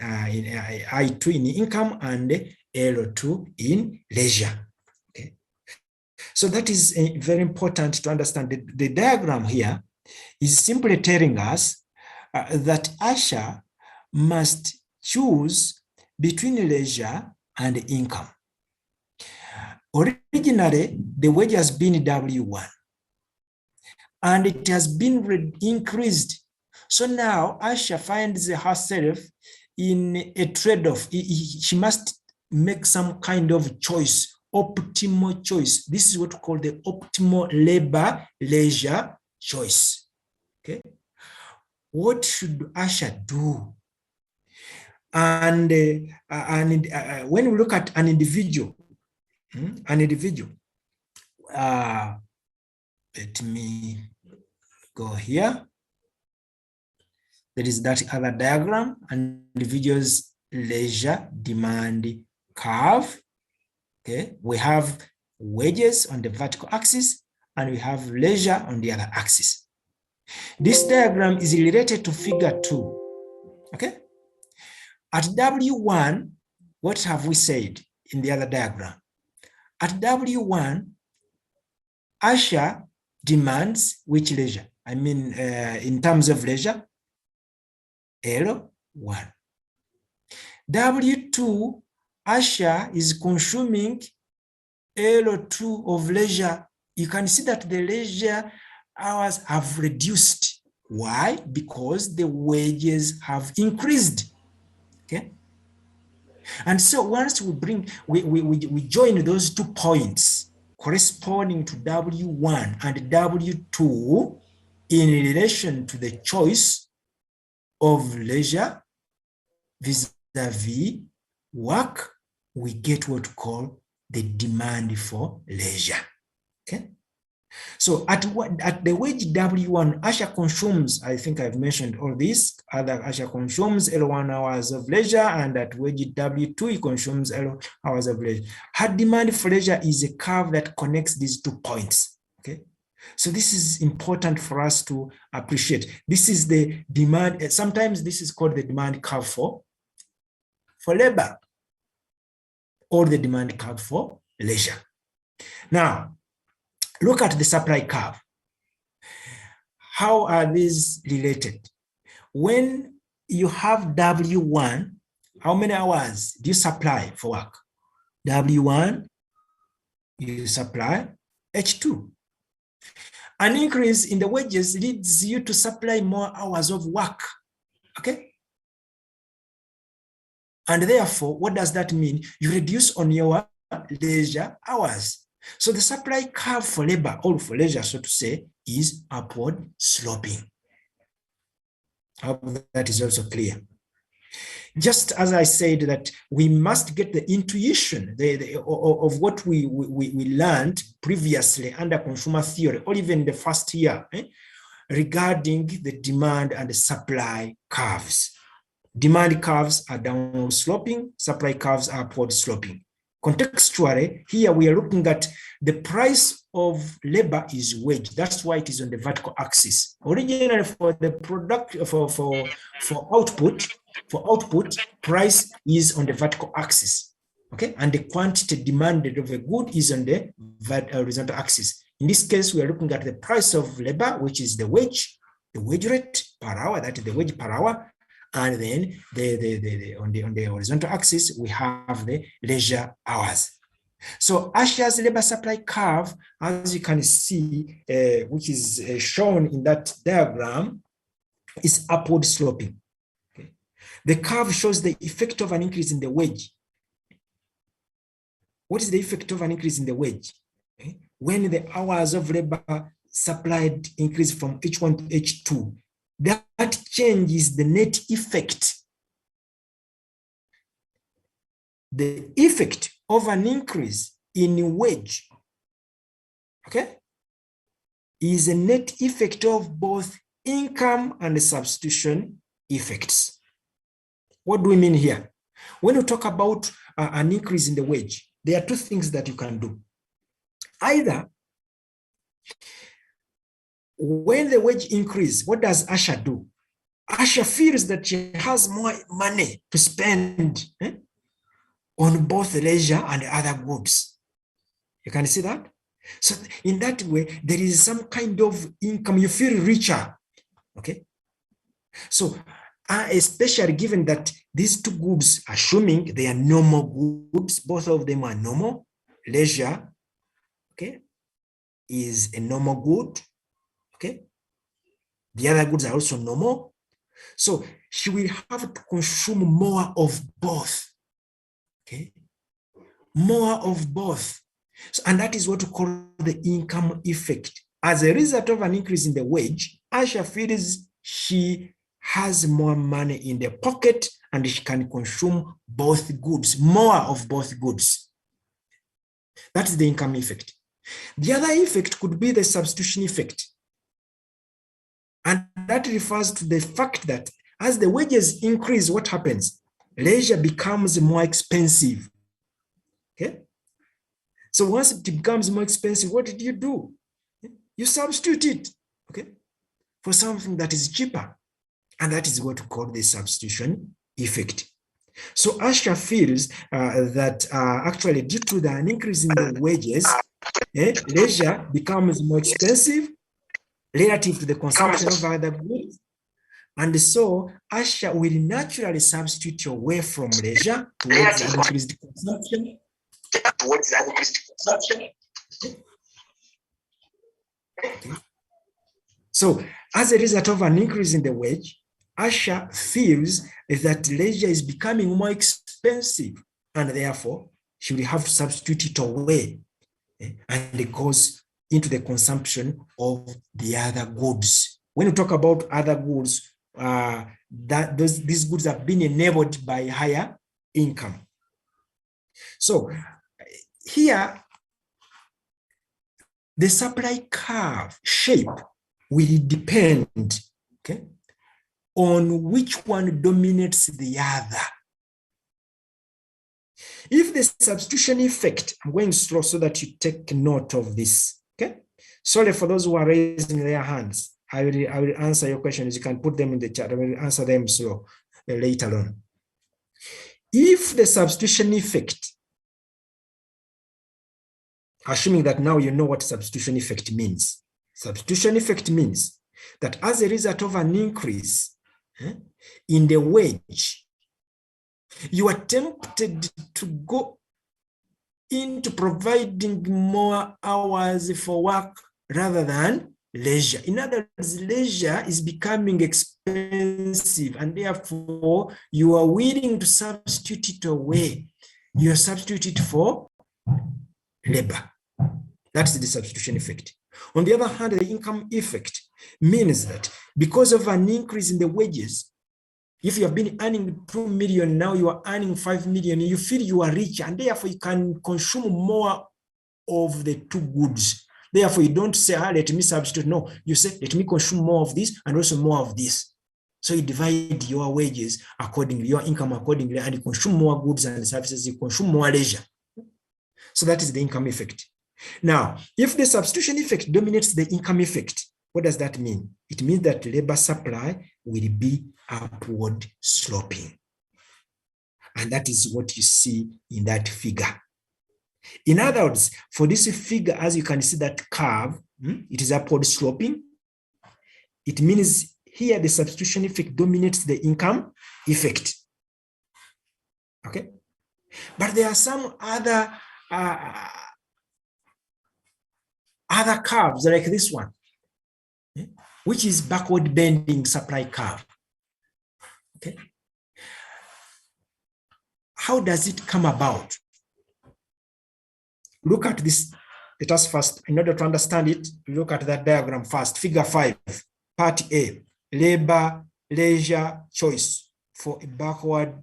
I2 in income and L2 in leisure. Okay. So that is very important to understand. The diagram here is simply telling us that Asha must choose between leisure and income. Originally, the wage has been W1 and it has been increased. So now Asha finds herself in a trade-off. She must make some kind of choice, optimal choice. This is what we call the optimal labor-leisure choice. Okay, what should Asha do? And when we look at an individual, let me go here. There is that other diagram, an individual's leisure demand curve. Okay, we have wages on the vertical axis and we have leisure on the other axis. This diagram is related to figure 2. Okay, at W1, what have we said in the other diagram? At W1, Asha demands which leisure? I mean, in terms of leisure, L1. W2, Asha is consuming L2 of leisure. You can see that the leisure hours have reduced. Why? Because the wages have increased. Okay. And so once we join those 2 points corresponding to W1 and W2 in relation to the choice of leisure vis-a-vis work, we get what we call the demand for leisure. Okay. So at the wage W1, Asha consumes, I think I've mentioned all this, Asha consumes L1 hours of leisure, and at wage W2, he consumes L hours of leisure. Her demand for leisure is a curve that connects these 2 points. Okay. So this is important for us to appreciate. This is the demand, sometimes this is called the demand curve for labor, or the demand curve for leisure. Now, look at the supply curve. How are these related? When you have W1, how many hours do you supply for work? W1, you supply H2. An increase in the wages leads you to supply more hours of work. Okay? And therefore, what does that mean? You reduce on your leisure hours. So the supply curve for labor, or for leisure, so to say, is upward sloping. I hope that is also clear. Just as I said that we must get the intuition of what we learned previously under consumer theory, or even the first year, regarding the demand and the supply curves. Demand curves are downward sloping, supply curves are upward sloping. Contextually, here we are looking at the price of labor is wage. That's why it is on the vertical axis. Originally, for the product, for output, price is on the vertical axis. Okay, and the quantity demanded of a good is on the horizontal axis. In this case, we are looking at the price of labor, which is the wage rate per hour, that is the wage per hour. And then on the horizontal axis, we have the leisure hours. So Asha's labor supply curve, as you can see, which is shown in that diagram, is upward sloping. Okay. The curve shows the effect of an increase in the wage. What is the effect of an increase in the wage? Okay. When the hours of labor supplied increase from H1 to H2, that change is the net effect. The effect of an increase in wage, okay, is a net effect of both income and substitution effects. What do we mean here? When we talk about an increase in the wage, there are 2 things that you can do. Either when the wage increase, what does Asha do? Asha feels that she has more money to spend on both leisure and other goods. You can see that? So in that way, there is some kind of income. You feel richer. Okay. So especially given that these two goods, assuming they are normal goods, both of them are normal. Leisure, okay, is a normal good. Okay. The other goods are also normal. So she will have to consume more of both. Okay. More of both. So, and that is what we call the income effect. As a result of an increase in the wage, Asha feels she has more money in the pocket and she can consume both goods, more of both goods. That is the income effect. The other effect could be the substitution effect. And that refers to the fact that as the wages increase, what happens? Leisure becomes more expensive. Okay. So once it becomes more expensive, what did you do? You substitute it, okay, for something that is cheaper. And that is what we call the substitution effect. So Asha feels that actually due to an increase in the wages, leisure becomes more expensive relative to the consumption of other goods. And so Asha will naturally substitute away from leisure towards increased consumption. Okay. So as a result of an increase in the wage, Asha feels that leisure is becoming more expensive and therefore she will have to substitute it away, and it goes into the consumption of the other goods. When you talk about other goods, these goods have been enabled by higher income. So here, the supply curve shape will depend, okay, on which one dominates the other. If the substitution effect, I'm going slow so that you take note of this, okay? Sorry for those who are raising their hands. I will answer your questions. You can put them in the chat. I will answer them slow later on. If the substitution effect, assuming that now you know what substitution effect means. Substitution effect means that as a result of an increase in the wage, you are tempted to go into providing more hours for work rather than leisure. In other words, leisure is becoming expensive and therefore you are willing to substitute it away. You substitute it for labor. That's the substitution effect. On the other hand, the income effect means that because of an increase in the wages, if you have been earning 2 million, now you are earning 5 million, you feel you are rich and therefore you can consume more of the two goods. Therefore, you don't say, let me substitute. No, you say, let me consume more of this and also more of this. So you divide your wages accordingly, your income accordingly, and you consume more goods and services, you consume more leisure. So that is the income effect. Now, if the substitution effect dominates the income effect, what does that mean? It means that labor supply will be upward sloping. And that is what you see in that figure. In other words, for this figure, as you can see that curve, it is upward sloping. It means here the substitution effect dominates the income effect. Okay? But there are some other curves like this one, which is backward bending supply curve. Okay. How does it come about? Look at this. Let us first, in order to understand it, look at that diagram first. Figure 5, part A, labor, leisure, choice for a backward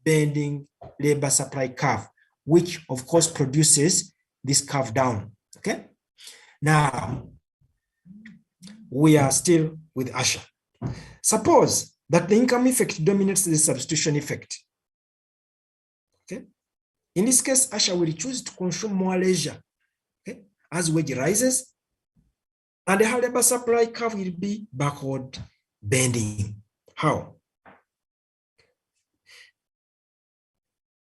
bending labor supply curve, which of course produces this curve down. Okay. Now, we are still with Asha. Suppose that the income effect dominates the substitution effect. Okay. In this case, Asha will choose to consume more leisure, okay, as wage rises, and the labor supply curve will be backward bending. How?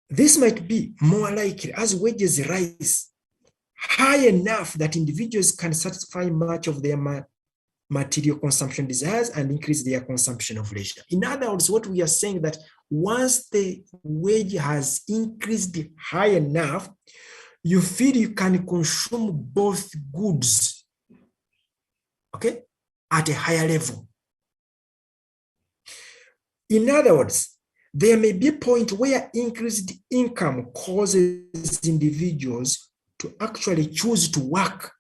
This might be more likely as wages rise high enough that individuals can satisfy much of their material consumption desires and increase their consumption of leisure. In other words, what we are saying that once the wage has increased high enough, you feel you can consume both goods, okay, at a higher level. In other words, there may be a point where increased income causes individuals to actually choose to work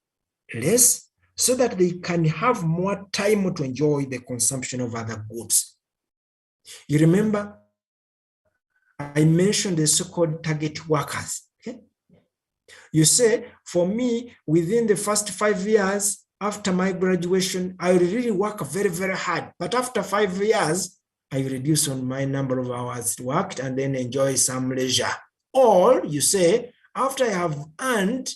less so that they can have more time to enjoy the consumption of other goods. You remember, I mentioned the so-called target workers. Okay? You say, for me, within the first 5 years after my graduation, I will really work very, very hard. But after 5 years, I reduce on my number of hours worked and then enjoy some leisure. Or you say, after I have earned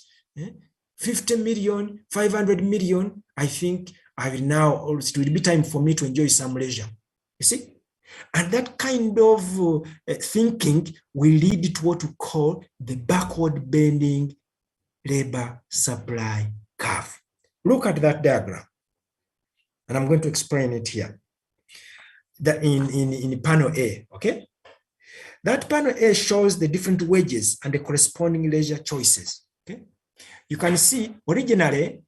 50 million, 500 million, I think I will now, it will be time for me to enjoy some leisure. You see? And that kind of thinking will lead to what we call the backward bending labor supply curve. Look at that diagram. And I'm going to explain it here. That in panel A, okay? That panel A shows the different wages and the corresponding leisure choices, okay? You can see originally,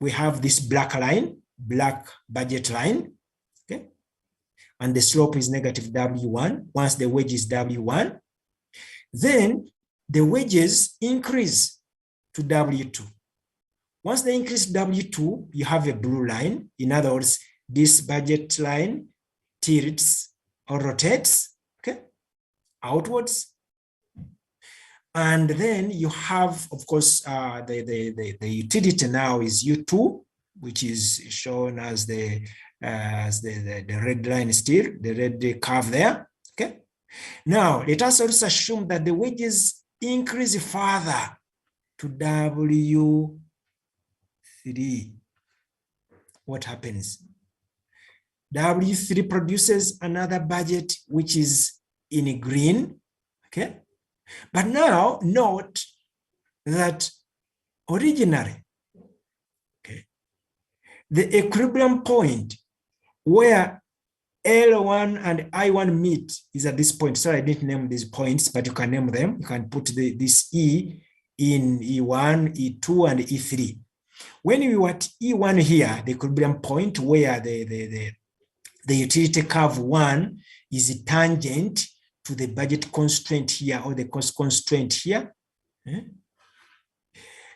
we have this black line, black budget line, okay? And the slope is negative W1 once the wage is W1. Then the wages increase to W2. Once they increase W2, you have a blue line. In other words, this budget line tilts or rotates, okay, outwards. And then you have, of course, the utility now is U2, which is shown as the red line still, the red curve there, okay? Now, let us also assume that the wages increase further to W3. What happens? W3 produces another budget which is in green, okay? But now note that originally, okay, the equilibrium point where L1 and I1 meet is at this point. Sorry, I didn't name these points, but you can name them. You can put this E in E1, E2, and E3. When you are at E1 here, the equilibrium point where the utility curve 1 is tangent to the budget constraint here or the cost constraint here.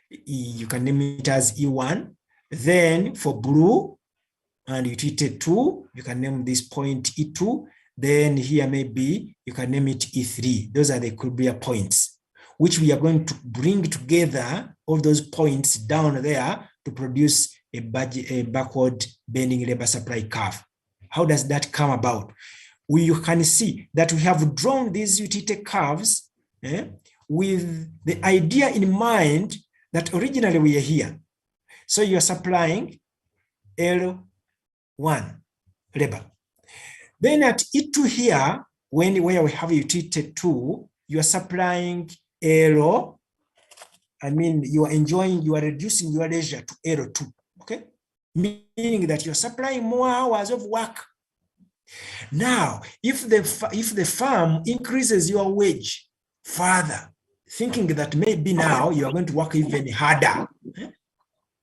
You can name it as E1. Then for blue and utility 2, you can name this point E2. Then here maybe you can name it E3. Those are the equilibrium points, which we are going to bring together all those points down there to produce a backward bending labor supply curve. How does that come about? You can see that we have drawn these utility curves with the idea in mind that originally we are here. So you are supplying L1 labor. Then at E2 here, where we have utility 2, you are supplying L. You are reducing your leisure to L2, okay? Meaning that you're supplying more hours of work. Now, if the firm increases your wage further, thinking that maybe now you are going to work even harder,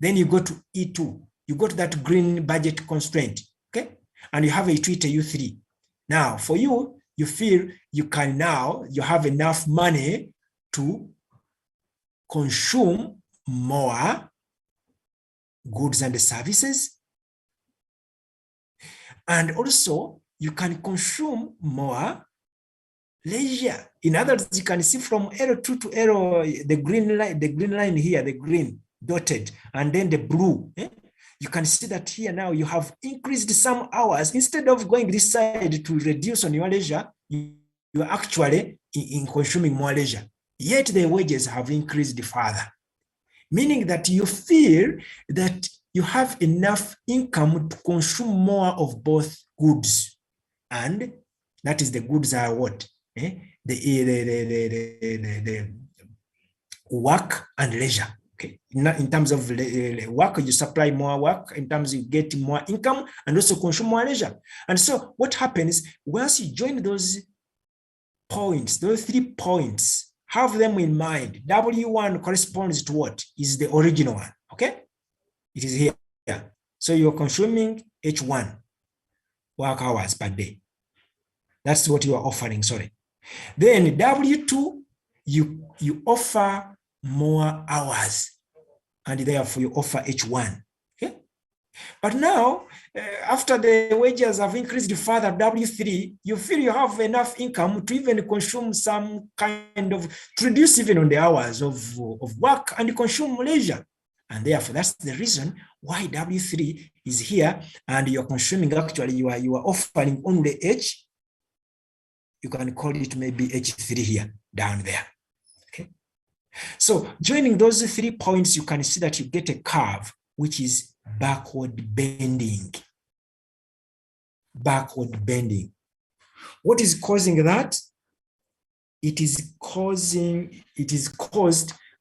then you go to E2. You go to that green budget constraint, okay? And you have a utility U3. Now, for you, you feel you have enough money to consume more goods and services. And also, you can consume more leisure. In other words, you can see from L2 to L, the green line here, the green dotted, and then the blue. You can see that here now you have increased some hours. Instead of going this side to reduce on your leisure, you are actually in consuming more leisure. Yet the wages have increased further, meaning that you feel that you have enough income to consume more of both goods, and that is the goods are what? The work and leisure. Okay, in terms of work, you supply more work. In terms, you get more income and also consume more leisure. And so, what happens once you join those points, those 3 points? Have them in mind. W1 corresponds to what is the original one. Okay, it is here. So you're consuming H1 work hours per day. That's what you are offering. Sorry. Then W2, you offer more hours, and therefore you offer H1. Okay. But now, after the wages have increased further, W3, you feel you have enough income to even consume some kind of, to reduce even on the hours of work and consume leisure. And therefore, that's the reason why W3 is here, and you're consuming, actually, you are offering only H. You can call it maybe H3 here, down there. Okay. So joining those 3 points, you can see that you get a curve which is backward bending. Backward bending. What is causing that? It is caused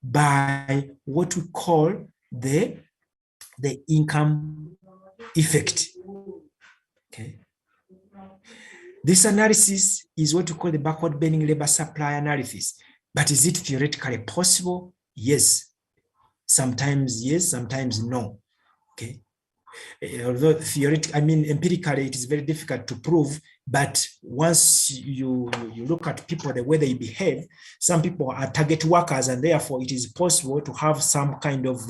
by what we call the income effect. Okay. This analysis is what we call the backward bending labor supply analysis. But is it theoretically possible? Yes. Sometimes yes, sometimes no. Okay. Although theoretically, empirically, it is very difficult to prove. But once you look at people, the way they behave, some people are target workers, and therefore it is possible to have some kind of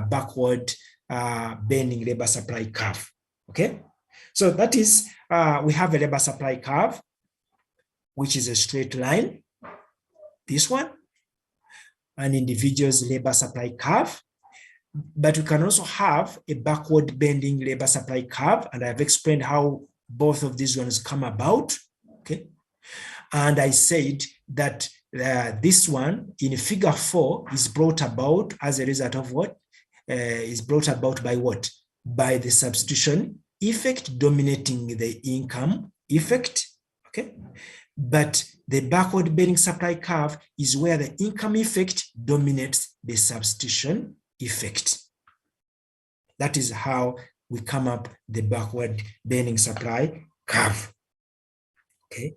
backward bending labor supply curve. Okay. So that is, we have a labor supply curve, which is a straight line. This one, an individual's labor supply curve. But we can also have a backward bending labor supply curve, and I've explained how both of these ones come about. Okay, and I said that this one in figure 4 is brought about as a result of what? Is brought about by what? By the substitution effect dominating the income effect. Okay, but the backward bending supply curve is where the income effect dominates the substitution effect. That is how we come up the backward bending supply curve. Okay.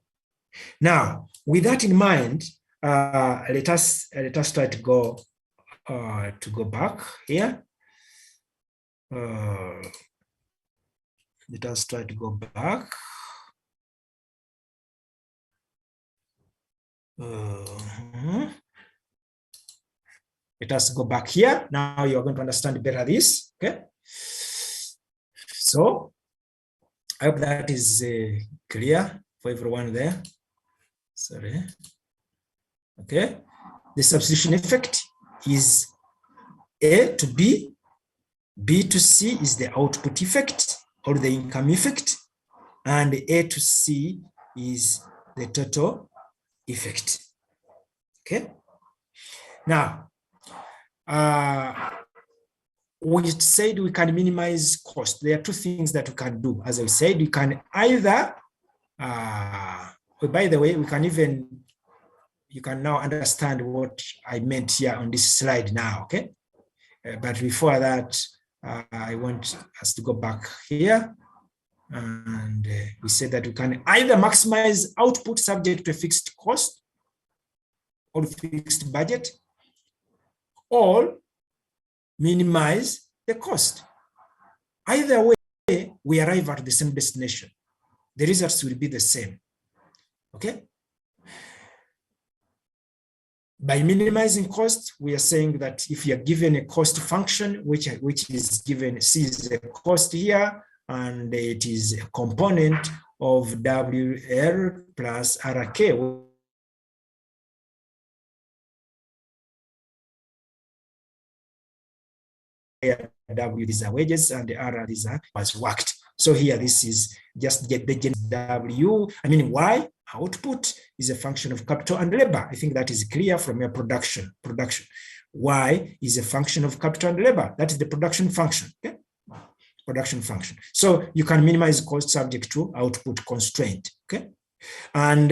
Now, with that in mind, let us try to go back here. Let us try to go back. Let us go back here. Now you're going to understand better this. Okay. So I hope that is clear for everyone there. Sorry. Okay. The substitution effect is A to B, B to C is the output effect or the income effect, and A to C is the total effect. Okay. Now, we said we can minimize cost. There are 2 things that we can do. As I said, we can either, by the way, we can even, you can now understand what I meant here on this slide now, okay? But before that, I want us to go back here. And we said that we can either maximize output subject to a fixed cost or fixed budget, or minimize the cost. Either way, we arrive at the same destination. The results will be the same. Okay? By minimizing cost, we are saying that if you are given a cost function, which is given, C is a cost here, and it is a component of WL plus RK, W these are wages and the R these are was worked. So here this is just get the W. Y output is a function of capital and labor. I think that is clear from your production. Y is a function of capital and labor. That is the production function. Okay? Production function. So you can minimize cost subject to output constraint. Okay, and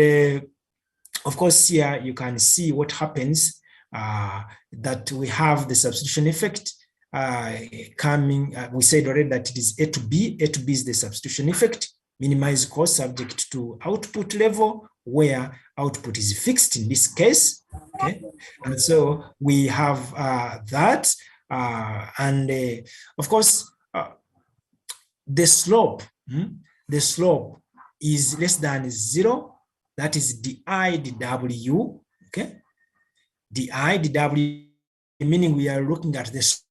of course here you can see what happens, that we have the substitution effect coming. We said already that it is A to B. A to B is the substitution effect. Minimize cost subject to output level, where output is fixed in this case. Okay, and so we have that, and of course the slope is less than 0. That is di dw. Okay, di dw, meaning we are looking at this.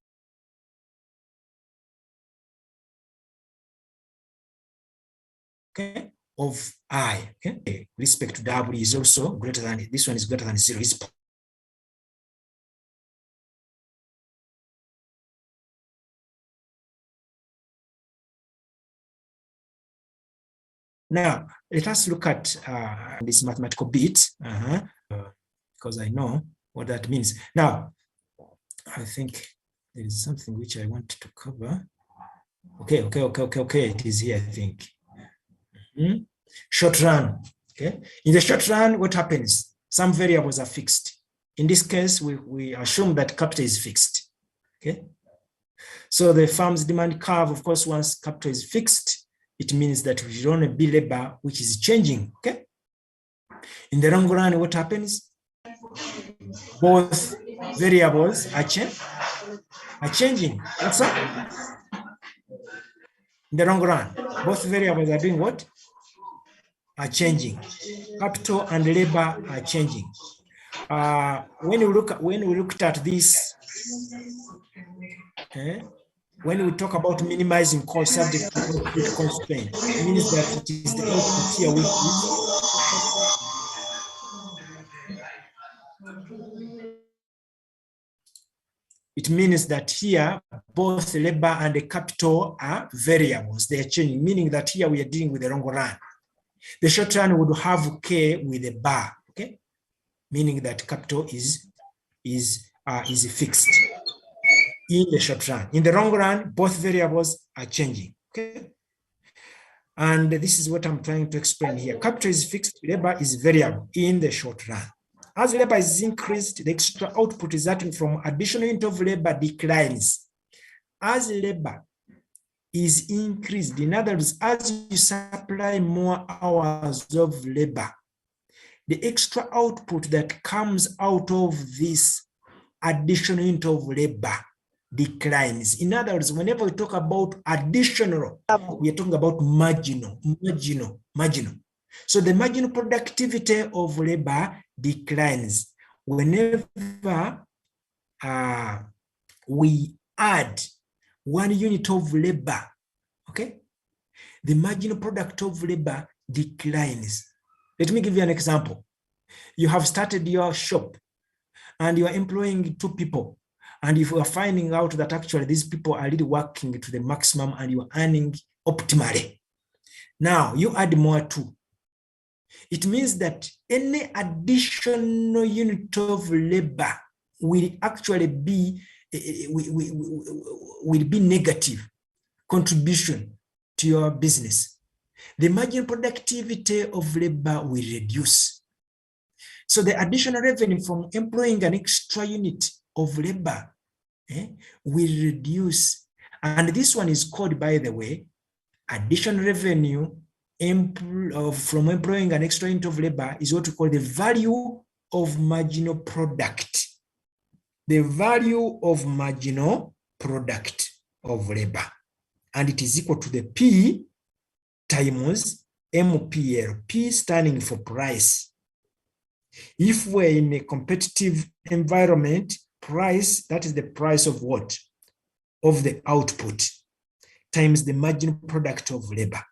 Okay, of I. Okay, respect to w is also greater than, this one is greater than 0. Now, let us look at this mathematical bit, because I know what that means. Now, I think there is something which I want to cover. Okay. It is here, I think. Short run. Okay. In the short run, what happens? Some variables are fixed. In this case, we assume that capital is fixed. Okay. So the firm's demand curve, of course, once capital is fixed, it means that we should only be labor which is changing. Okay. In the long run, what happens? Both variables are changing. What's up? In the long run, both variables are doing what? Are changing. Capital and labor are changing. When we looked at this, when we talk about minimizing cost subject to output constraint, it means that it is the output here which is. It means that here both labor and the capital are variables. They are changing, meaning that here we are dealing with the long run. The short run would have K with a bar, okay, meaning that capital is fixed in the short run. In the long run, both variables are changing. Okay, and this is what I'm trying to explain here. Capital is fixed, labor is variable in the short run. As labor is increased, the extra output resulting from additional unit of labor declines. As labor is increased, in other words, as you supply more hours of labor, the extra output that comes out of this additional unit of labor declines. In other words, whenever we talk about additional, we are talking about marginal. So the marginal productivity of labor declines whenever we add 1 unit of labor. Okay, the marginal product of labor declines. Let me give you an example. You have started your shop and you are employing 2 people, and if you are finding out that actually these people are really working to the maximum and you are earning optimally, now you add more 2. It means that any additional unit of labor will actually be will be negative contribution to your business. The marginal productivity of labor will reduce. So the additional revenue from employing an extra unit of labor will reduce. And this one is called, by the way, additional revenue from employing an extra unit of labor is what we call the value of marginal product. The value of marginal product of labor. And it is equal to the P times MPL, P standing for price. If we're in a competitive environment, price, that is the price of what? Of the output, times the marginal product of labor.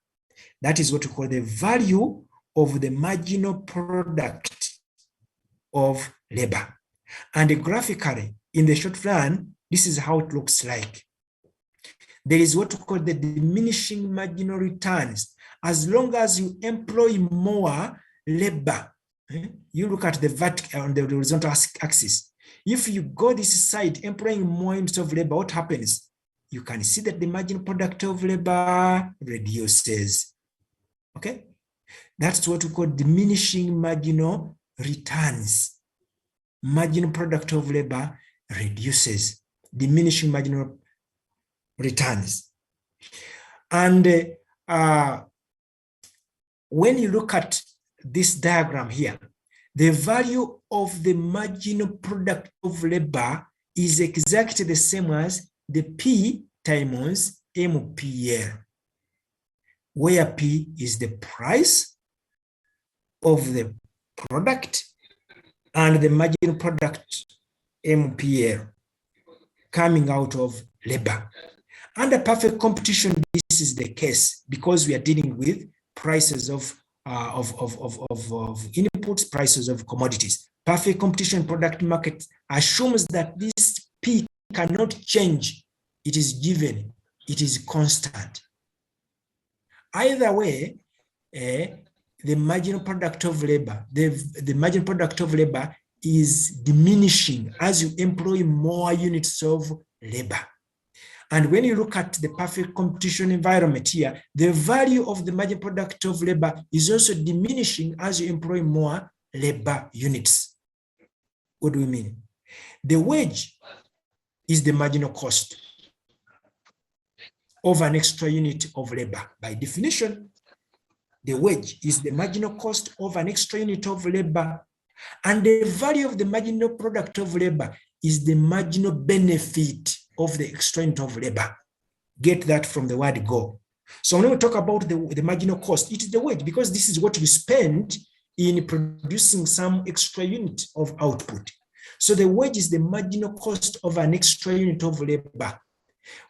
That is what we call the value of the marginal product of labor. And graphically, in the short run, this is how it looks like. There is what we call the diminishing marginal returns. As long as you employ more labor, you look at the vertical on the horizontal axis, If you go this side, employing more units of labor, what happens? You can see that the marginal product of labor reduces. Okay? That's what we call diminishing marginal returns. Marginal product of labor reduces, diminishing marginal returns. And when you look at this diagram here, the value of the marginal product of labor is exactly the same as the P times MPL, where P is the price of the product and the marginal product MPL coming out of labor. Under perfect competition, this is the case because we are dealing with prices of inputs, prices of commodities. Perfect competition product market assumes that this P cannot change. It is given. It is constant. Either way, the marginal product of labor, the marginal product of labor is diminishing as you employ more units of labor. And when you look at the perfect competition environment here, the value of the marginal product of labor is also diminishing as you employ more labor units. What do we mean? The wage is the marginal cost of an extra unit of labor. By definition, the wage is the marginal cost of an extra unit of labor. And the value of the marginal product of labor is the marginal benefit of the extra unit of labor. Get that from the word go. So when we talk about the marginal cost, it is the wage because this is what you spend in producing some extra unit of output. So the wage is the marginal cost of an extra unit of labor.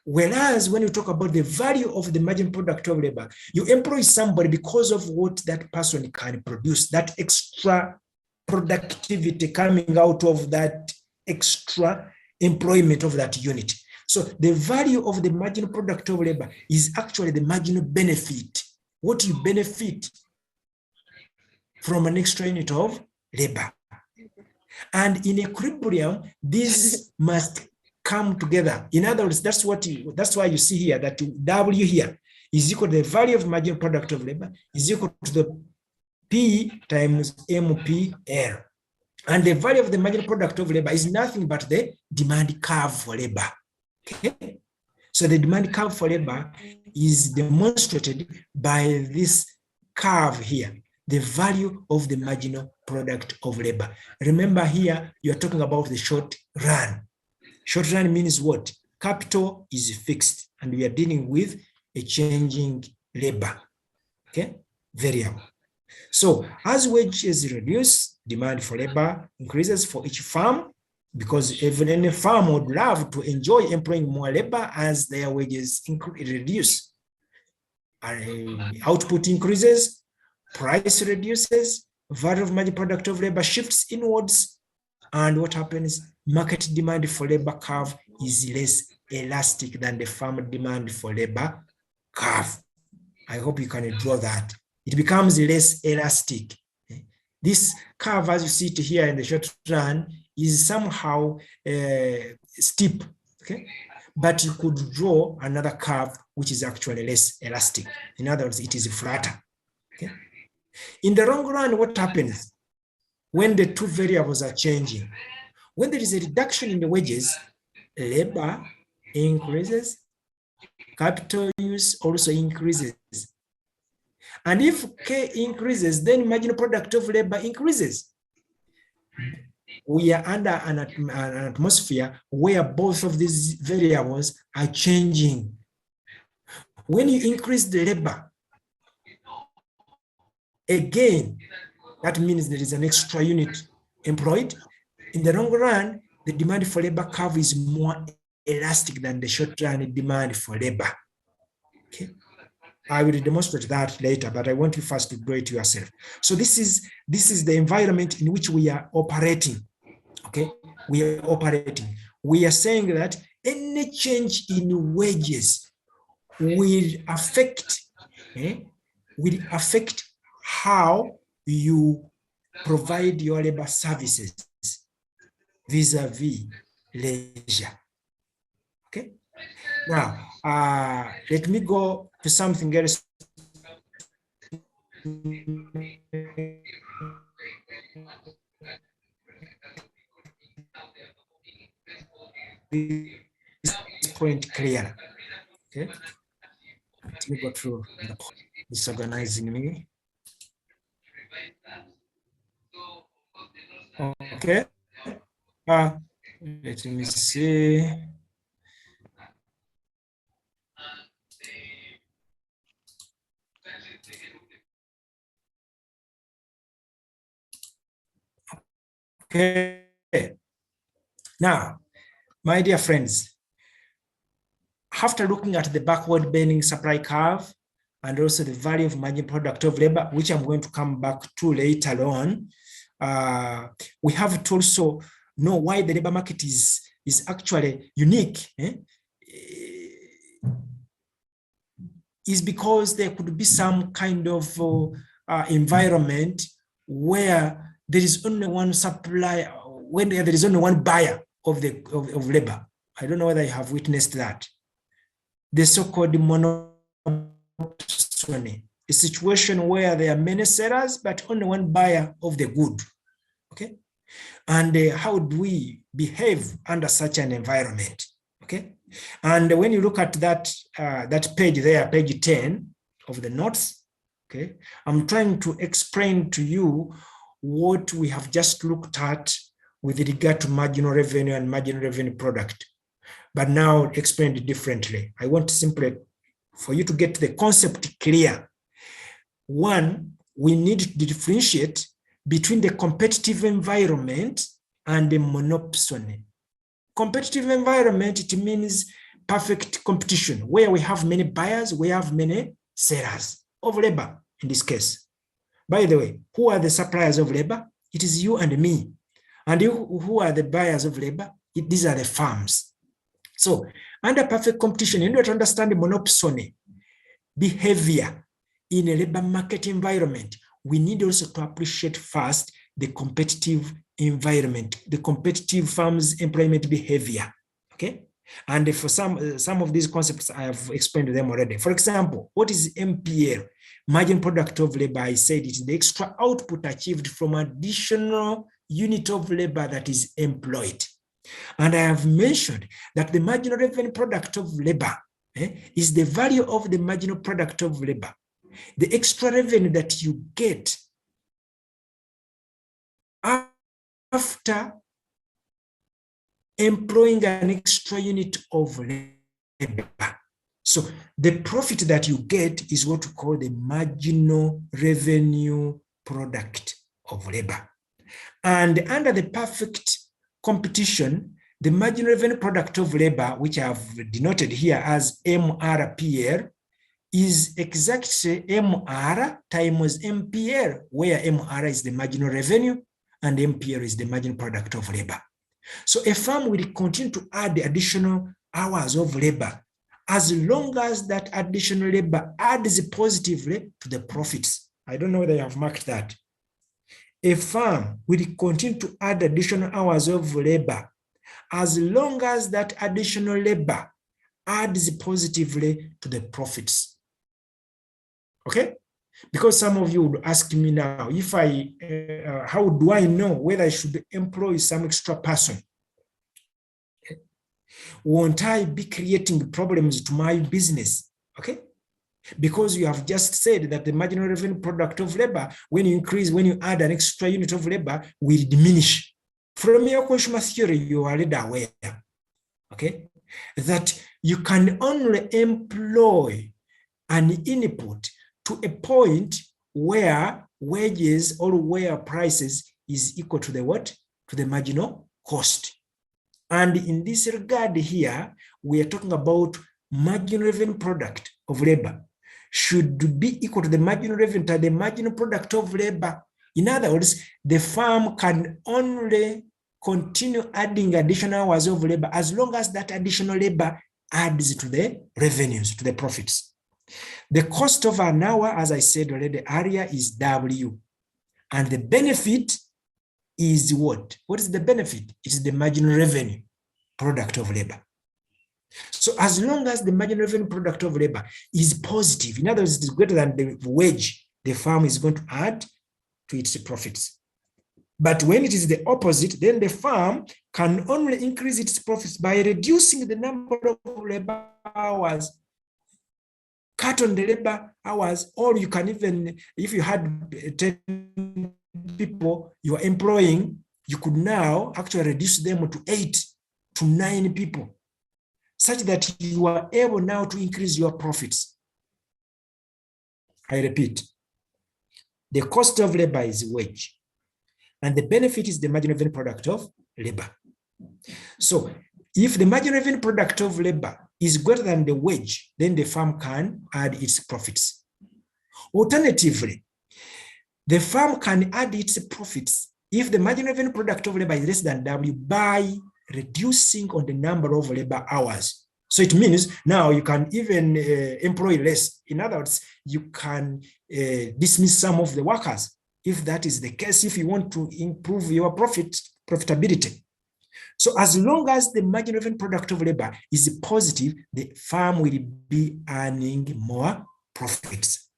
Whereas when you talk about the value of the marginal product of labor, you employ somebody because of what that person can produce, that extra productivity coming out of that extra employment of that unit. So the value of the marginal product of labor is actually the marginal benefit, what you benefit from an extra unit of labor. And in equilibrium, these must come together. In other words, that's why you see here that W here is equal to the value of marginal product of labor is equal to the P times MPL. And the value of the marginal product of labor is nothing but the demand curve for labor. Okay? So the demand curve for labor is demonstrated by this curve here, the value of the marginal product of labor. Remember here, you're talking about the short run. Short run means what? Capital is fixed and we are dealing with a changing labor, okay? Variable. So as wages reduce, demand for labor increases for each farm because even any farm would love to enjoy employing more labor as their wages reduce. Output increases, price reduces, value of marginal product of labor shifts inwards, and what happens? Market demand for labor curve is less elastic than the farm demand for labor curve. I hope you can draw that. It becomes less elastic. This curve, as you see it here in the short run, is somehow steep, okay? But you could draw another curve which is actually less elastic. In other words, it is flatter, okay? In the long run, what happens when the two variables are changing? When there is a reduction in the wages, labor increases, capital use also increases. And if K increases, then marginal product of labor increases. We are under an atmosphere where both of these variables are changing. When you increase the labor, again, that means there is an extra unit employed. In the long run, the demand for labor curve is more elastic than the short run demand for labor. Okay. I will demonstrate that later, but I want you first to draw it yourself. So this is the environment in which we are operating. Okay, we are operating. We are saying that any change in wages will affect how you provide your labor services. vis-a-vis leisure. Okay. Now, let me go to something else. This point clear. Okay. Let me go through the disorganizing me. Okay. Let me see. Okay. Now, my dear friends, after looking at the backward bending supply curve and also the value of margin product of labor, which I'm going to come back to later on, we have to also know why the labor market is actually unique. Is because there could be some kind of environment where there is only one supply, when there is only one buyer of labor. I don't know whether you have witnessed that. The so-called monopsony, a situation where there are many sellers, but only one buyer of the good. Okay. And how do we behave under such an environment? Okay. And when you look at that, that page there, page 10 of the notes, okay, I'm trying to explain to you what we have just looked at with regard to marginal revenue and marginal revenue product, but now explained differently. I want simply for you to get the concept clear. One, we need to differentiate between the competitive environment and the monopsony. Competitive environment, it means perfect competition, where we have many buyers, we have many sellers of labor in this case. By the way, who are the suppliers of labor? It is you and me. And who are the buyers of labor? These are the firms. So under perfect competition, in order to understand the monopsony behavior in a labor market environment, we need also to appreciate first the competitive environment, the competitive firms' employment behavior. Okay. And for some of these concepts, I have explained them already. For example, what is MPL? Margin product of labor. I said it is the extra output achieved from additional unit of labor that is employed. And I have mentioned that the marginal revenue product of labor is the value of the marginal product of labor, the extra revenue that you get after employing an extra unit of labor. So the profit that you get is what we call the marginal revenue product of labor. And under the perfect competition, the marginal revenue product of labor, which I've denoted here as MRPL, is exactly MR times MPL, where MR is the marginal revenue and MPL is the marginal product of labor. So a firm will continue to add additional hours of labor as long as that additional labor adds positively to the profits. I don't know whether you have marked that. A firm will continue to add additional hours of labor as long as that additional labor adds positively to the profits. Okay? Because some of you would ask me now, if how do I know whether I should employ some extra person? Okay. Won't I be creating problems to my business? Okay? Because you have just said that the marginal revenue product of labor, when you add an extra unit of labor, will diminish. From your consumer theory, you are already aware, okay, that you can only employ an input to a point where wages or where prices is equal to the what? To the marginal cost. And in this regard here, we are talking about marginal revenue product of labor should be equal to the marginal revenue to the marginal product of labor. In other words, the firm can only continue adding additional hours of labor as long as that additional labor adds to the revenues, to the profits. The cost of an hour, as I said already earlier, is W. And the benefit is what? What is the benefit? It is the marginal revenue product of labor. So as long as the marginal revenue product of labor is positive, in other words, it is greater than the wage the firm is going to add to its profits. But when it is the opposite, then the firm can only increase its profits by reducing the number of labor hours, cut on the labor hours, or you can even, if you had 10 people you are employing, you could now actually reduce them to 8 to 9 people, such that you are able now to increase your profits. I repeat, the cost of labor is wage, and the benefit is the marginal revenue product of labor. So if the marginal revenue product of labor is greater than the wage, then the firm can add its profits. Alternatively, the firm can add its profits if the marginal revenue product of labor is less than W by reducing on the number of labor hours. So it means now you can even employ less. In other words, you can dismiss some of the workers. If that is the case, if you want to improve your profitability. So as long as the marginal revenue product of labor is positive, the firm will be earning more profits.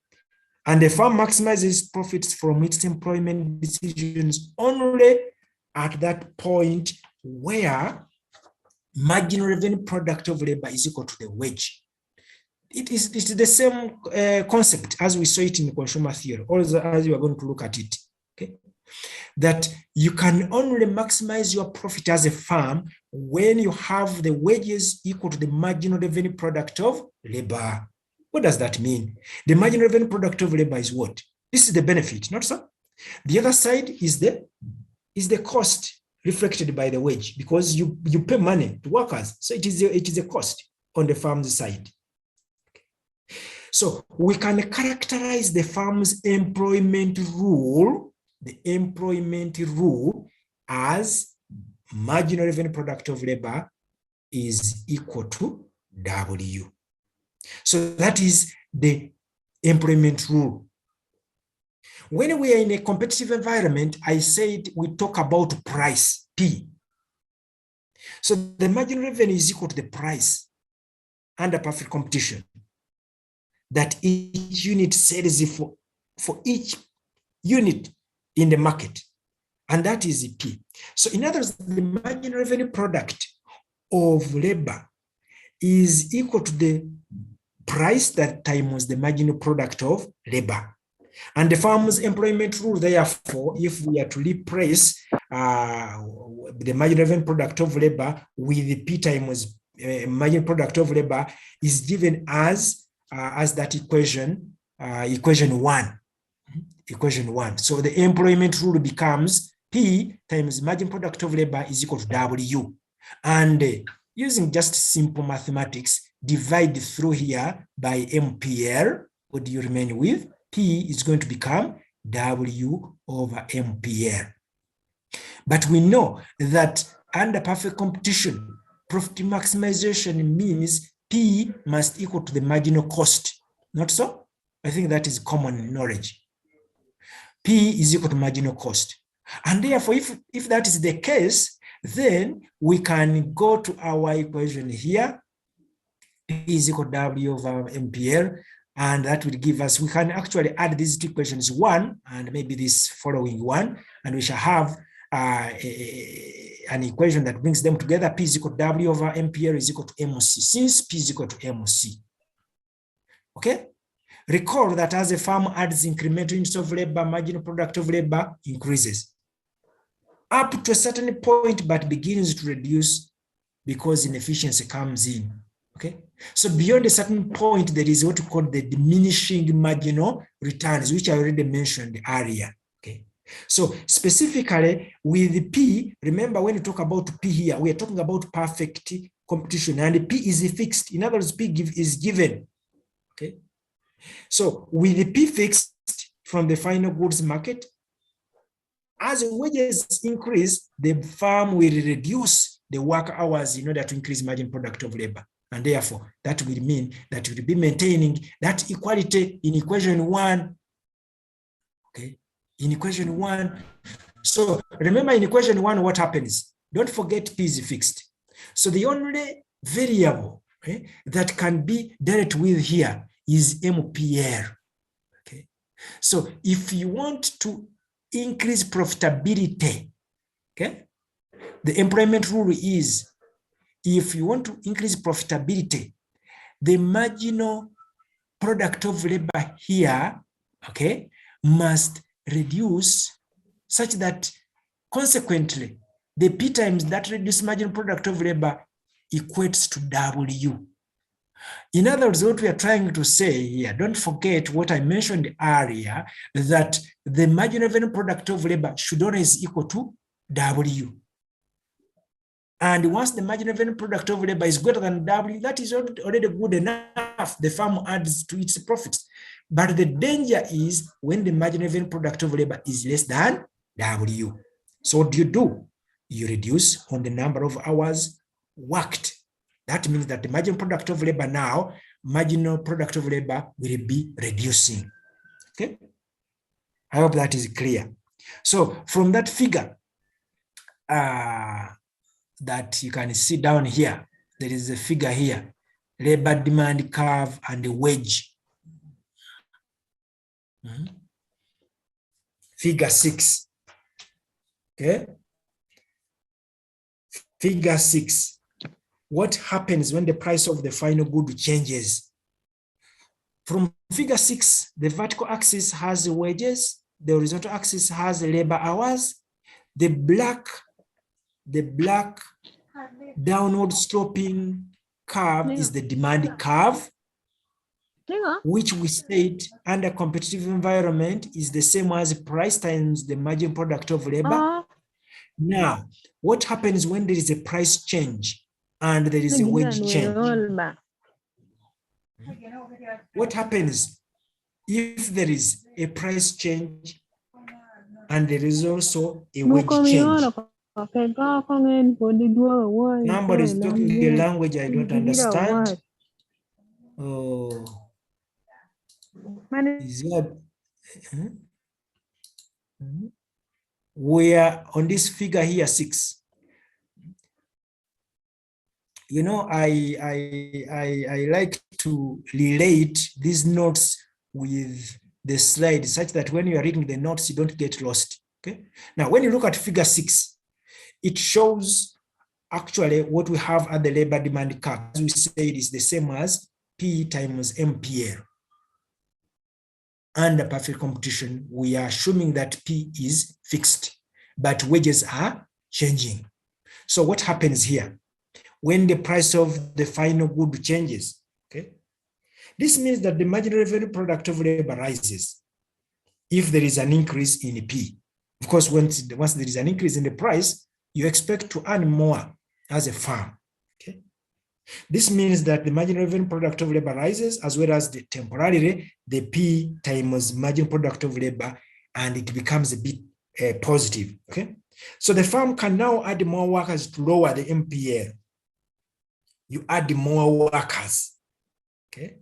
And the firm maximizes profits from its employment decisions only at that point where marginal revenue product of labor is equal to the wage. It's the same concept as we saw it in consumer theory, also as you are going to look at it. Okay, that you can only maximize your profit as a firm when you have the wages equal to the marginal revenue product of labor. What does that mean? The marginal revenue product of labor is what? This is the benefit, not so? The other side is the cost reflected by the wage, because you pay money to workers. So it is a cost on the firm's side. So we can characterize the firm's employment rule, as marginal revenue product of labor is equal to W. So that is the employment rule. When we are in a competitive environment, I said we talk about price, P. So the marginal revenue is equal to the price under perfect competition that each unit sells for each unit in the market, and that is P. So in other words, the marginal revenue product of labor is equal to the price that times the marginal product of labor. And the firm's employment rule, therefore, if we are to replace the marginal revenue product of labor with the P times marginal product of labor, is given as that equation, equation 1. So the employment rule becomes P times margin product of labor is equal to W. And using just simple mathematics, divide through here by MPL. What do you remain with? P is going to become W over MPL. But we know that under perfect competition, profit maximization means P must equal to the marginal cost. Not so? I think that is common knowledge. P is equal to marginal cost. And therefore, if that is the case, then we can go to our equation here. P is equal to W over MPL. And that will give us, we can actually add these two equations, 1 and maybe this following one, and we shall have an equation that brings them together. P is equal to W over MPL is equal to MC, since P is equal to MC. Okay? Recall that as a firm adds incremental units of labor, marginal product of labor increases up to a certain point, but begins to reduce because inefficiency comes in. Okay, so beyond a certain point, there is what we call the diminishing marginal returns, which I already mentioned earlier. Okay, so specifically with the P, remember when you talk about P here, we are talking about perfect competition, and P is fixed. In other words, P is given. Okay, so with the P fixed from the final goods market, as wages increase, the firm will reduce the work hours in order to increase margin product of labor. And therefore, that will mean that you will be maintaining that equality in equation 1. Okay, in equation 1. So remember in equation 1, what happens? Don't forget P is fixed. So the only variable that can be dealt with here is MPL. Okay. So if you want to increase profitability, okay, the employment rule is if you want to increase profitability, the marginal product of labor here, okay, must reduce such that consequently the P times that reduced marginal product of labor equates to W. In other words, what we are trying to say here, don't forget what I mentioned earlier, that the marginal revenue product of labor should always equal to W. And once the marginal revenue product of labor is greater than W, that is already good enough. The firm adds to its profits. But the danger is when the marginal revenue product of labor is less than W. So what do? You reduce on the number of hours worked. That means that the marginal product of labor now, marginal product of labor will be reducing. Okay? I hope that is clear. So from that figure, that you can see down here, there is a figure here, labor demand curve and the wage. Figure 6. Okay. Figure 6. What happens when the price of the final good changes? From figure 6, the vertical axis has the wages, the horizontal axis has the labor hours, the black downward sloping curve is the demand curve, which we said under competitive environment is the same as price times the margin product of labor. Now, what happens when there is a price change and there is a wage change? What happens if there is a price change and there is also a wage change? Somebody is talking a language I don't understand. Oh, is that, we are on this figure here 6. You know, I like to relate these notes with the slide such that when you are reading the notes, you don't get lost. Okay. Now, when you look at figure 6, it shows actually what we have at the labor demand curve. As we said, is the same as P times MPL. Under perfect competition, we are assuming that P is fixed, but wages are changing. So what happens here? When the price of the final good changes, okay, this means that the marginal revenue product of labor rises if there is an increase in P. Of course, once there is an increase in the price, you expect to earn more as a firm. Okay, this means that the marginal revenue product of labor rises as well as temporarily the P times marginal product of labor, and it becomes a bit positive. Okay, so the firm can now add more workers to lower the MPL. You add more workers, okay,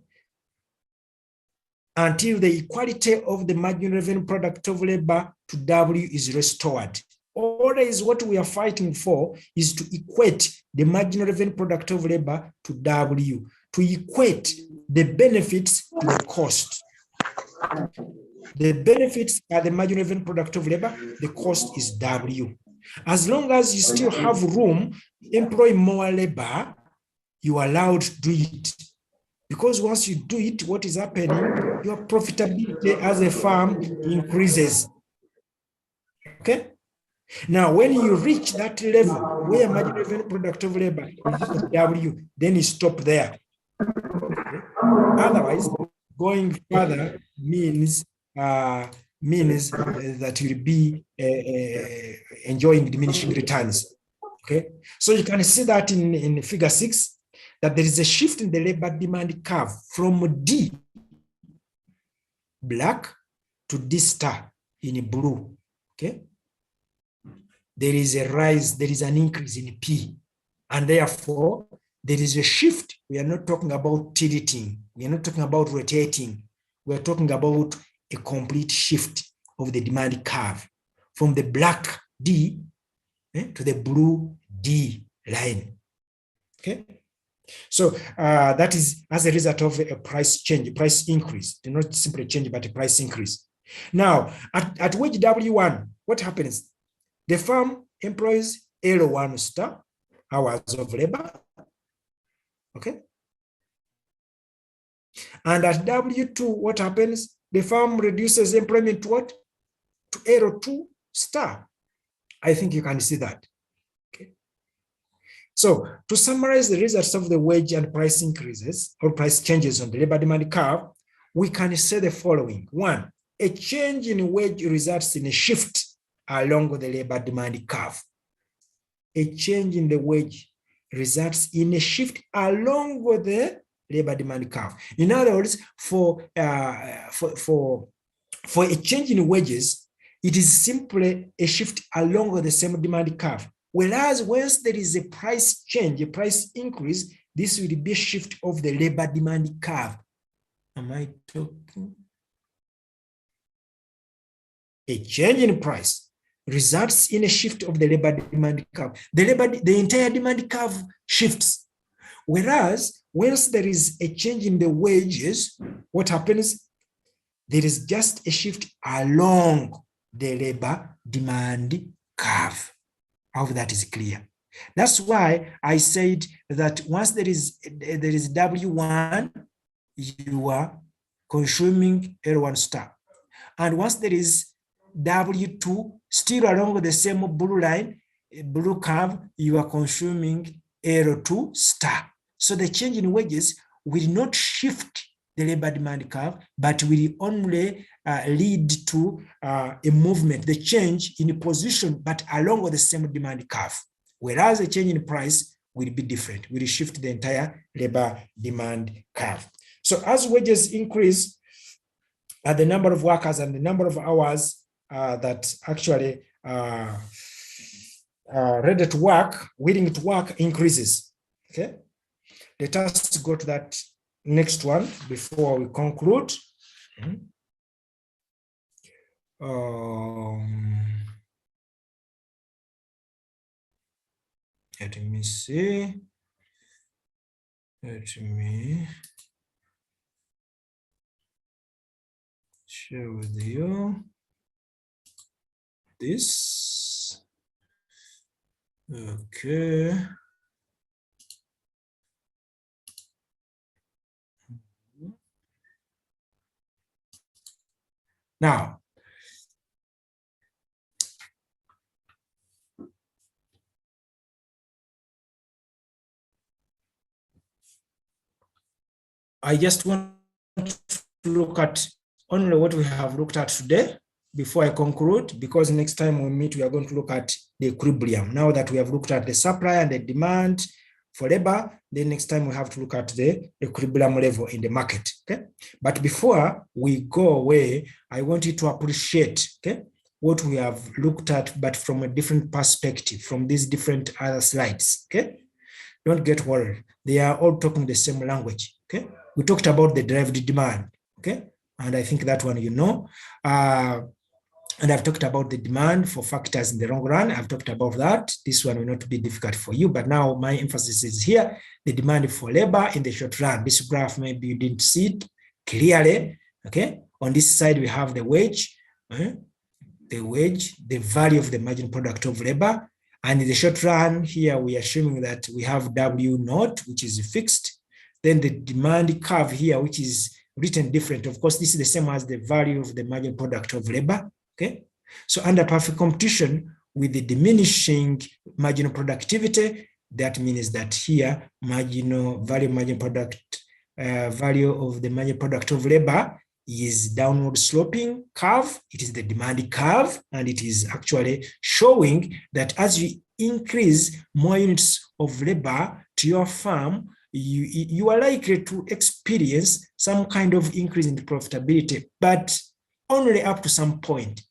until the equality of the marginal revenue product of labor to W is restored. Always what we are fighting for is to equate the marginal revenue product of labor to W, to equate the benefits to the cost. The benefits are the marginal revenue product of labor, the cost is W. As long as you still have room to employ more labor, you are allowed to do it. Because once you do it, what is happening? Your profitability as a firm increases. Okay? Now, when you reach that level where marginal revenue product of labor is equal to W, then you stop there. Okay? Otherwise, going further means that you'll be enjoying diminishing returns. Okay? So you can see that in figure 6, that there is a shift in the labor demand curve from D, black, to D star in blue. Okay? There is a rise, there is an increase in P, and therefore there is a shift. We are not talking about tilting, we are not talking about rotating, we are talking about a complete shift of the demand curve from the black D to the blue D line. Okay. So that is as a result of a price change, price increase, not simply change, but a price increase. Now, at wage W1, what happens? The firm employs L1 star hours of labor. Okay. And at W2, what happens? The firm reduces employment to what? To L2 star. I think you can see that. Okay. So to summarize the results of the wage and price increases or price changes on the labor demand curve, we can say the following. One, a change in wage results in a shift along the labor demand curve. A change in the wage results in a shift along the labor demand curve. In other words, for a change in wages, it is simply a shift along the same demand curve. Whereas once there is a price change, a price increase, this will be a shift of the labor demand curve. Am I talking? A change in price results in a shift of the labor demand curve. The entire demand curve shifts. Whereas once there is a change in the wages, what happens? There is just a shift along the labor demand curve. I hope that is clear. That's why I said that once there is W1, you are consuming L1 star. And once there is W2, still along the same blue line, blue curve, you are consuming L2 star. So the change in wages will not shift the labor demand curve, but will only lead to a movement, the change in position, but along with the same demand curve. Whereas the change in price will be different, will shift the entire labor demand curve. So as wages increase, the number of workers and the number of hours that actually ready to work, willing to work increases. Okay, let us go to that next one before we conclude. Let me see. Let me share with you this. Okay. Now, I just want to look at only what we have looked at today before I conclude, because next time we meet, we are going to look at the equilibrium. Now that we have looked at the supply and the demand for labor, then next time we have to look at the equilibrium level in the market. Okay, but before we go away, I want you to appreciate, okay, what we have looked at, but from a different perspective, from these different other slides. Okay, don't get worried, they are all talking the same language. Okay, we talked about the derived demand. Okay, and I think that one you know. And I've talked about the demand for factors in the long run. I've talked about that. This one will not be difficult for you, but now my emphasis is here, the demand for labor in the short run. This graph, maybe you didn't see it clearly. Okay, on this side, we have the wage, the value of the marginal product of labor. And in the short run here, we are assuming that we have W0, which is fixed. Then the demand curve here, which is written different. Of course, this is the same as the value of the marginal product of labor. Okay, so under perfect competition with the diminishing marginal productivity, that means that here marginal value of the marginal product of labor is downward sloping curve. It is the demand curve, and it is actually showing that as you increase more units of labor to your farm, you are likely to experience some kind of increase in the profitability, but only up to some point.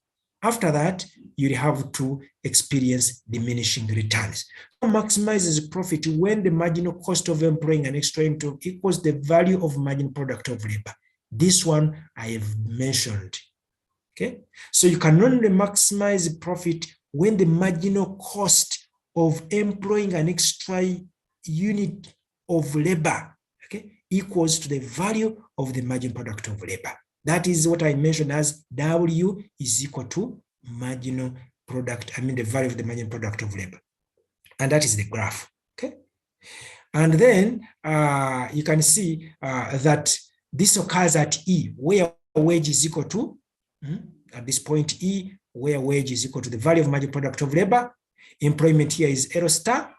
After that, you have to experience diminishing returns. Maximizes profit when the marginal cost of employing an extra employee equals the value of marginal product of labor. This one I have mentioned. Okay, so you can only maximize profit when the marginal cost of employing an extra unit of labor, okay, equals to the value of the marginal product of labor. That is what I mentioned as W is equal to marginal product, the value of the marginal product of labor. And that is the graph, okay? And then you can see that this occurs at E, where wage is equal to, at this point E, where wage is equal to the value of marginal product of labor. Employment here is L star.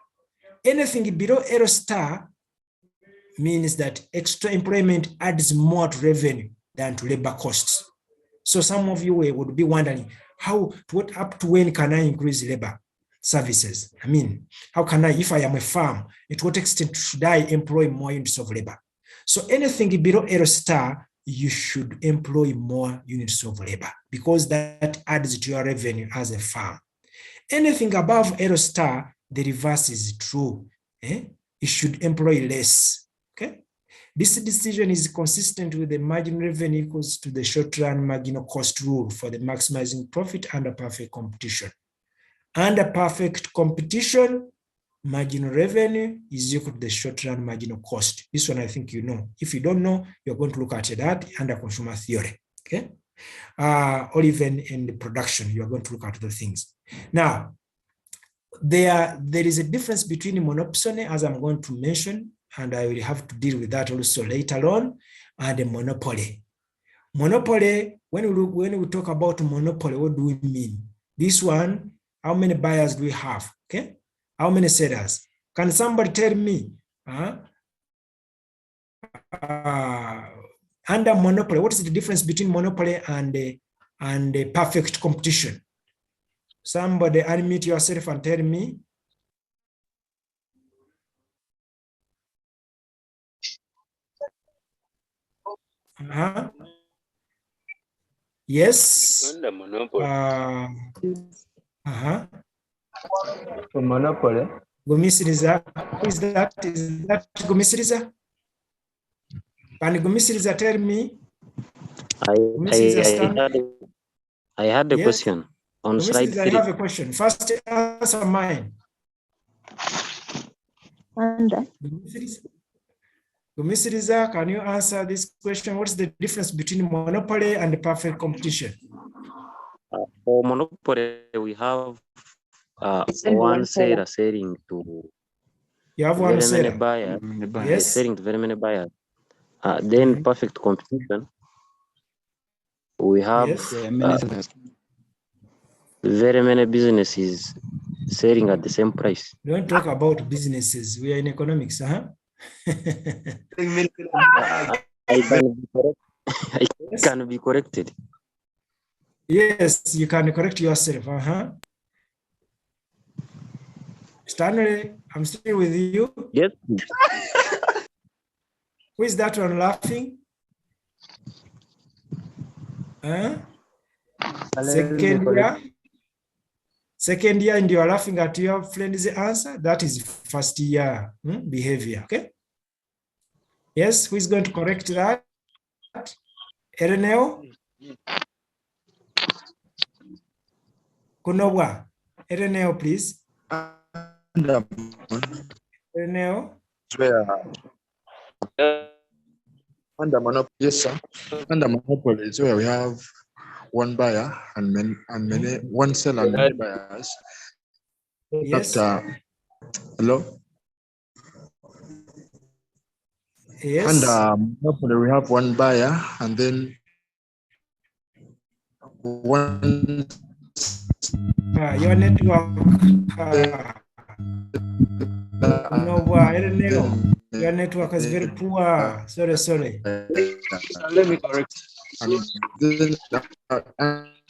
Anything below L star means that extra employment adds more to revenue than to labor costs. So some of you would be wondering, up to when can I increase labor services? How can I, if I am a firm, at what extent should I employ more units of labor? So anything below L star, you should employ more units of labor because that adds to your revenue as a firm. Anything above L star, the reverse is true. You should employ less. Okay. This decision is consistent with the marginal revenue equals to the short-run marginal cost rule for the maximizing profit under perfect competition. Under perfect competition, marginal revenue is equal to the short-run marginal cost. This one I think you know. If you don't know, you're going to look at that under consumer theory. Okay. Or even in the production, you're going to look at the things. Now, there is a difference between monopsony, as I'm going to mention, and I will have to deal with that also later on, and a monopoly. Monopoly, when we talk about monopoly, what do we mean? This one, how many buyers do we have? Okay, how many sellers? Can somebody tell me? Under monopoly, what is the difference between monopoly and perfect competition? Somebody unmute yourself and tell me. Yes. Under monopoly. For monopoly. Gumisiriza. Who is that? Is that Gumisiriza? Can Gumisiriza tell me? I had a yes? question on slide 3. I have a question. First, answer mine. Gumisiriza, can you answer this question? What's the difference between monopoly and perfect competition? For monopoly, we have one seller selling to you have one very many buyers. Yes. Selling to very many buyers. Then perfect competition, we have very many businesses selling at the same price. Don't talk about businesses. We are in economics, I can be corrected. Yes, you can correct yourself. Stanley, I'm still with you. Yes. Who is that one laughing? Second year, and you are laughing at your friend's answer. That is first year behavior. Okay. Yes, who is going to correct that? Ereneo? Kunowa. Ereneo, please. Ereneo? Under monopoly, yes, sir. Under monopoly is where we have one buyer and many one seller and many buyers. Yes. Hello. Yes. Under monopoly, we have one buyer and then one. Your network. Your network is very poor. Sorry. Let me correct.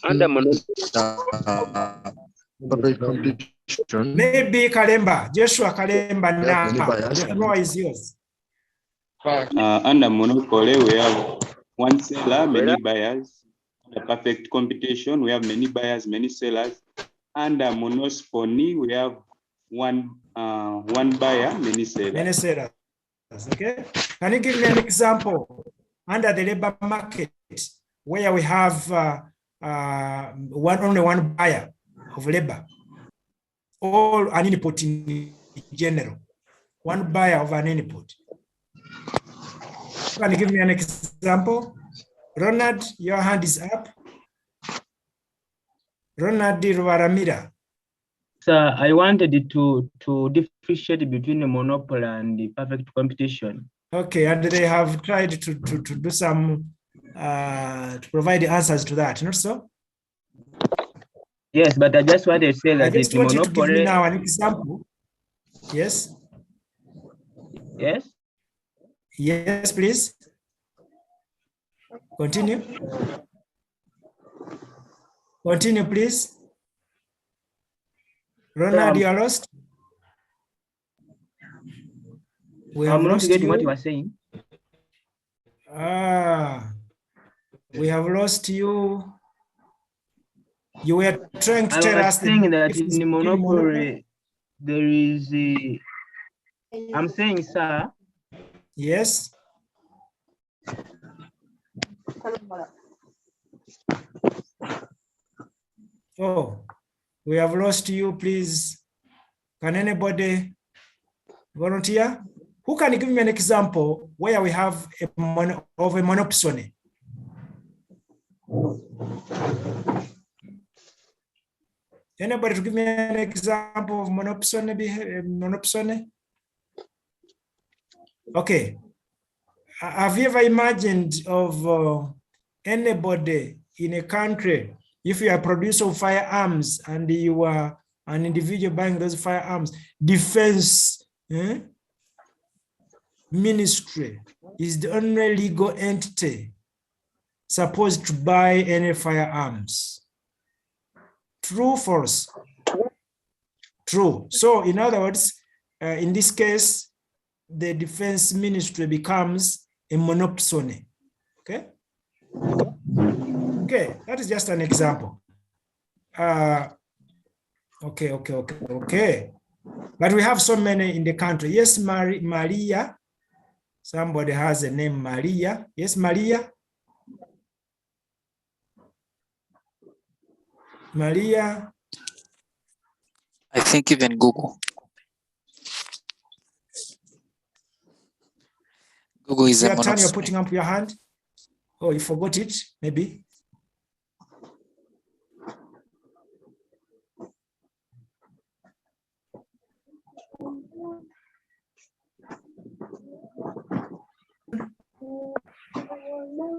Under monopoly. Maybe Kalemba, Joshua Kalemba now. The floor is yours. Under monopoly, we have one seller, many buyers. Under perfect competition, we have many buyers, many sellers. Under monopoly, we have one buyer, many sellers. Many sellers. Okay. Can you give me an example under the labor market where we have only one buyer of labor, or an input in general, one buyer of an input. Can you give me an example? Ronald, your hand is up. Ronald Varamira. Sir, I wanted to differentiate between a monopoly and the perfect competition. Okay, and they have tried to do some to provide the answers to that, not so? Yes, but I just want to say that I just the want you to give me monopoly. now an example. Yes. Yes. Yes, please. Continue. Continue, please. Ronald, you are lost. We have I'm not lost getting you. what you are saying. We have lost you. You were trying to I tell was us saying that difference in the between monopoly, there is a. I'm saying, sir. Yes. Oh, we have lost you. Please, can anybody volunteer? Who can give me an example where we have a monopsony? Anybody to give me an example of monopsony? Okay. Have you ever imagined of anybody in a country, if you are a producer of firearms and you are an individual buying those firearms, defense ministry is the only legal entity supposed to buy any firearms? True, false? True. So in other words, in this case, the defense ministry becomes a monopsony. Okay. Okay, that is just an example. Okay. But we have so many in the country. Yes, Maria. Somebody has a name, Maria. Yes, Maria. Maria. I think even Google. Google is a monopsony. You're putting up your hand. Oh, you forgot it, maybe.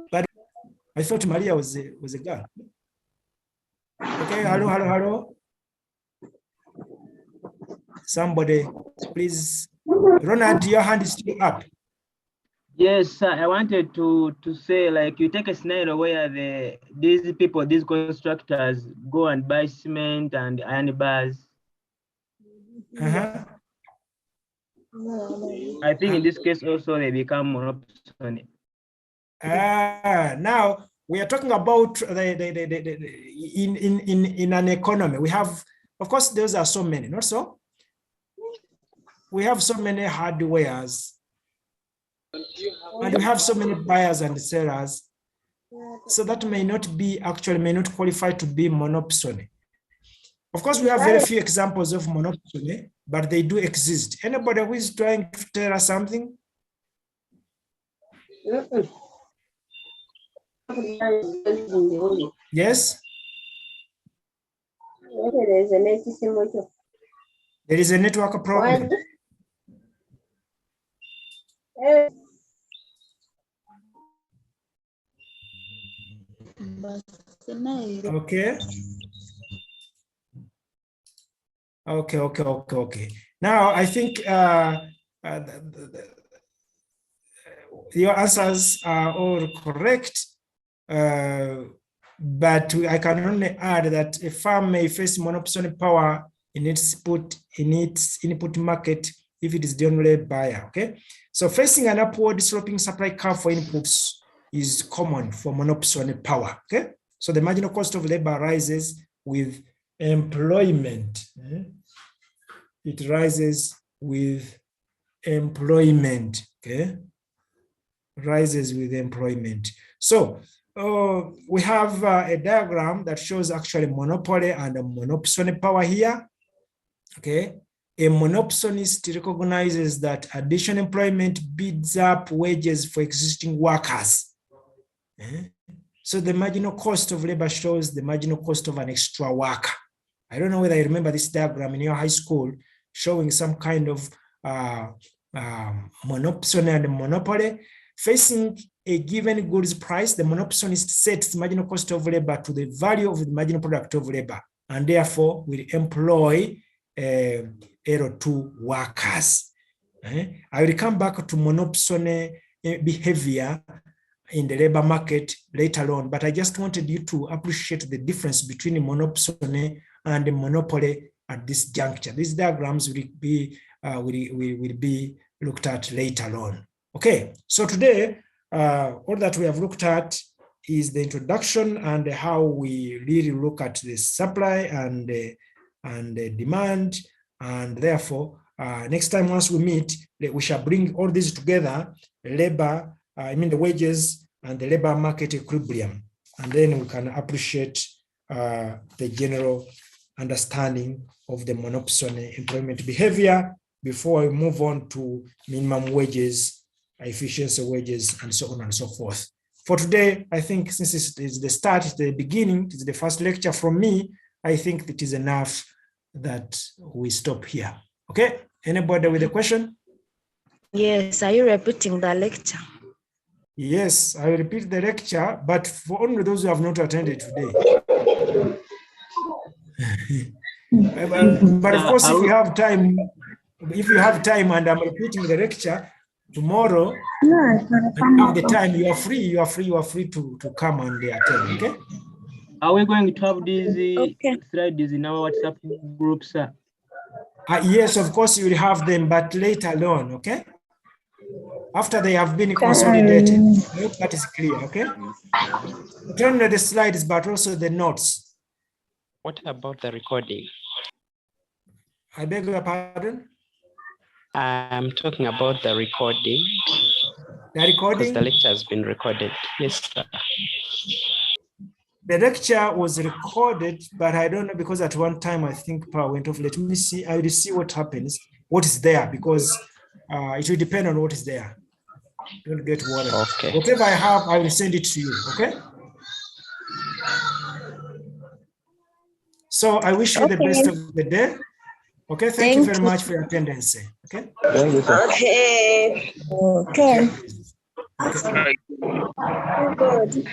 But I thought Maria was a girl. Okay, hello. Somebody, please. Ronald, your hand is still up. Yes, sir. I wanted to say, like, you take a scenario where these constructors go and buy cement and iron bars. I think in this case also they become monopsony. Now we are talking about in an economy. We have, of course, those are so many, not so? We have so many hardwares, and we have so many buyers and sellers, so that may not qualify to be monopsony. Of course, we have very few examples of monopsony, but they do exist. Anybody who is trying to tell us something? Yes? There is a network problem. Okay. Okay. Now, I think your answers are all correct, but I can only add that a firm may face monopsony power in its input market if it is the only buyer. Okay, so facing an upward sloping supply curve for inputs is common for monopsony power. Okay, so the marginal cost of labor rises with employment. It rises with employment. Okay, rises with employment. So we have a diagram that shows actually monopoly and a monopsony power here. Okay, a monopsonist recognizes that additional employment bids up wages for existing workers. So the marginal cost of labor shows the marginal cost of an extra worker. I don't know whether you remember this diagram in your high school showing some kind of monopsony and monopoly. Facing a given goods price, the monopsonist sets marginal cost of labor to the value of the marginal product of labor, and therefore will employ L2 workers. I will come back to monopsony behavior in the labor market later on, but I just wanted you to appreciate the difference between monopsony and the monopoly at this juncture. These diagrams will be looked at later on. Okay, so today, all that we have looked at is the introduction and how we really look at the supply and the demand, and therefore, next time once we meet, we shall bring all these together, labor, the wages and the labor market equilibrium, and then we can appreciate the general understanding of the monopsony employment behavior before we move on to minimum wages, efficiency wages, and so on and so forth. For today, I think since it is the start, it's the beginning, it's the first lecture from me, I think it is enough that we stop here. Okay, anybody with a question? Yes, are you repeating the lecture? Yes, I will repeat the lecture, but for only those who have not attended today. But of course, if you have time and I'm repeating the lecture tomorrow, and you have the time, you are free to come and attend, okay? Are we going to have these slides in our WhatsApp group, sir? Yes, of course you will have them, but later on, okay? After they have been consolidated. I hope that is clear, okay? Not only the slides, but also the notes. What about the recording? I beg your pardon? I'm talking about the recording. The recording? Because the lecture has been recorded. Yes, sir. The lecture was recorded, but I don't know, because at one time I think power went off. Let me see. I will see what happens, what is there, because it will depend on what is there. Don't get worried. Okay. Whatever I have, I will send it to you, okay? So I wish you the best of the day. Okay, thank you very much for your attendance. Okay? Thank you, sir. Okay. Okay. Okay. Oh, good.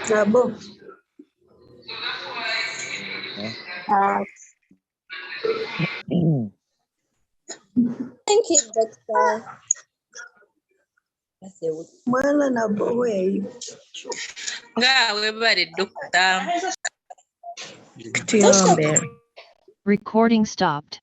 Nabo. Thank you, Doctor. Mwana Nabo, where are you? Recording stopped.